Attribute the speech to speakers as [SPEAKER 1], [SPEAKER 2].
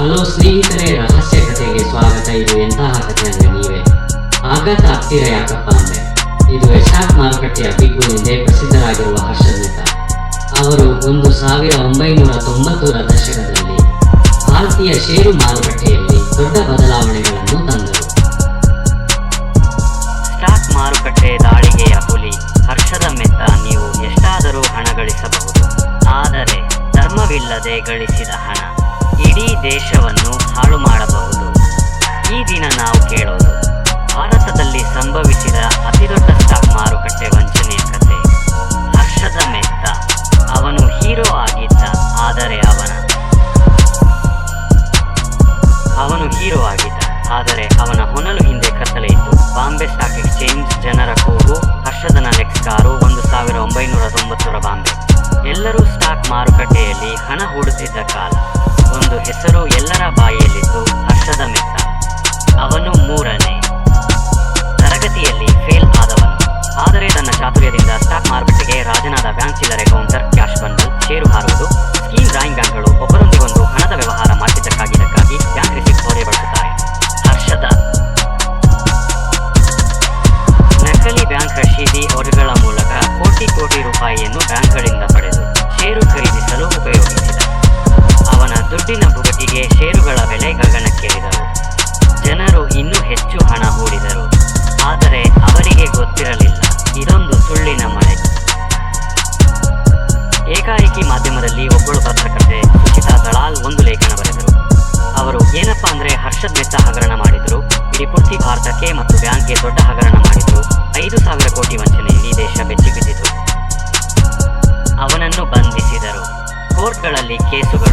[SPEAKER 1] Hello ಸ್ನೇಹಿತರೆ, ರಹಸ್ಯ ಕಥೆಗೆ ಸ್ವಾಗತ. ಇದು ಎಂತಹ ಕಥೆ ಅಂದ್ರೆ ನೀವೇ ಆಘಾತ ಆಗ್ತೀರಾ ಯಾಕಪ್ಪ ಅಂದ್ರೆ ಇದು ಸ್ಟಾಕ್ ಮಾರುಕಟ್ಟೆಯ ಬಿಗ್ಗು ಎಂದೇ ಪ್ರಸಿದ್ಧರಾಗಿರುವ ಹರ್ಷದ್ ಮೆಹ್ತಾ ಅವರು 1990ರ ದಶಕದಲ್ಲಿ ಭಾರತೀಯ ಷೇರು ಮಾರುಕಟ್ಟೆಯಲ್ಲಿ ದೊಡ್ಡ ಬದಲಾವಣೆಗಳನ್ನು ತಂದರು.
[SPEAKER 2] ಸ್ಟಾಕ್ ಮಾರುಕಟ್ಟೆ ದಾಳಿಗೆಯ ಹುಲಿ ಹರ್ಷದ ಮೆಹ್ತಾ ನೀವು ಎಷ್ಟಾದರೂ ಹಣ ಗಳಿಸಬಹುದು, ಆದರೆ ಧರ್ಮವಿಲ್ಲದೆ ಗಳಿಸಿದ ಹಣ ಇಡೀ ದೇಶವನ್ನು ಹಾಳು ಮಾಡಬಹುದು. ಈ ದಿನ ನಾವು ಕೇಳೋದು ಭಾರತದಲ್ಲಿ ಸಂಭವಿಸಿದ ಅತಿದೊಡ್ಡ ಸ್ಟಾಕ್ ಮಾರುಕಟ್ಟೆ ವಂಚನೆಯ ಕಥೆ. ಹರ್ಷದ ಮೆಹ್ತಾ ಅವನು ಹೀರೋ ಆಗಿದ್ದ, ಆದರೆ ಅವನ ಹೊನಲು ಹಿಂದೆ ಕತ್ತಲೆ ಇತ್ತು. ಬಾಂಬೆ ಸ್ಟಾಕ್ ಎಕ್ಸ್ಚೇಂಜ್ ಜನರ ಕೂಗು, ಹರ್ಷದನ ಲೆಕ್ಸ್ ಕಾರು, 1990ರ ಬಾಂಬೆ. ಎಲ್ಲರೂ ಸ್ಟಾಕ್ ಮಾರುಕಟ್ಟೆಯಲ್ಲಿ ಹಣ ಹೂಡುತ್ತಿದ್ದ ಕಾಲ. ಒಂದು ಹೆಸರು ಎಲ್ಲರ ಬಾಯಿಯಲ್ಲಿತ್ತು, ಹರ್ಷದ ಮೆಹ್ತಾ. ಅವನು 3ನೇ ತರಗತಿಯಲ್ಲಿ ಫೇಲ್ ಆದವನು, ಆದರೆ ತನ್ನ ಚಾತುರ್ಯದಿಂದ ಸ್ಟಾಕ್ ಮಾರುಕಟ್ಟೆಗೆ ರಾಜನಾದ. ಬ್ಯಾಂಕ್ ಚಿಲ್ಲರೆ ಕೌಂಟರ್, ಕ್ಯಾಶ್ ಬಂಡಲ್, ಷೇರು ಹಾರುವುದು, ಸ್ಕೀಮ್ ಡ್ರಾಯಿಂಗ್ ಬ್ಯಾಂಕ್ಗಳು ಒಬ್ಬರೊಂದಿಗೊಂದು ಹಣದ ವ್ಯವಹಾರ ಮಾಡಿದ್ದಕ್ಕಾಗಿ ಬ್ಯಾಂಕ್ ರಿಸಿಪ್ಟ್ ಹೊರೆ ಬಳಸುತ್ತಾರೆ. ಹರ್ಷದ ನಕಲಿ ಬ್ಯಾಂಕ್ ರಶೀದಿ ಆರ್ಡರ್ಗಳ ಮೂಲಕ ಕೋಟಿ ರೂಪಾಯಿಯನ್ನು ಬ್ಯಾಂಕ್ಗಳಿಂದ ಪಡೆದು ಷೇರು ಖರೀದಿಸಲು ಉಪಯೋಗಿಸಿದ. ಅವನ ದುಡ್ಡಿನ ಬುಗಟಿಗೆ ಷೇರುಗಳ ಬೆಲೆ ಗಗನಕ್ಕೇರಿದವು. ಜನರು ಇನ್ನೂ ಹೆಚ್ಚು ಹಣ ಹೂಡಿದರು, ಆದರೆ ಅವರಿಗೆ ಗೊತ್ತಿರಲಿಲ್ಲ ಇದೊಂದು ಸುಳ್ಳಿನ ಮಳೆ. ಏಕಾಏಕಿ ಮಾಧ್ಯಮದಲ್ಲಿ ಒಬ್ಬಳು ಪತ್ರಕರ್ತೆ ಸುಚಿತಾ ದಳಾಲ್ ಒಂದು ಲೇಖನ ಬರೆದರು. ಅವರು ಏನಪ್ಪಾ ಅಂದ್ರೆ ಹರ್ಷದ್ ಮೆಹ್ತಾ ಹಗರಣ ಮಾಡಿದ್ರು, ಇಡೀ ಪೂರ್ತಿ ಭಾರತಕ್ಕೆ ಮತ್ತು ಬ್ಯಾಂಕ್ಗೆ ದೊಡ್ಡ ಹಗರಣ ಮಾಡಿದ್ರು, 5,000 ಕೋಟಿ ವಂಚನೆಯಲ್ಲಿ ದೇಶ ಬೆಚ್ಚಿ ಬಿದ್ದಿತು. ಅವನನ್ನು ಬಂಧಿಸಿದರು. ಕೋರ್ಟ್ಗಳಲ್ಲಿ ಕೇಸುಗಳು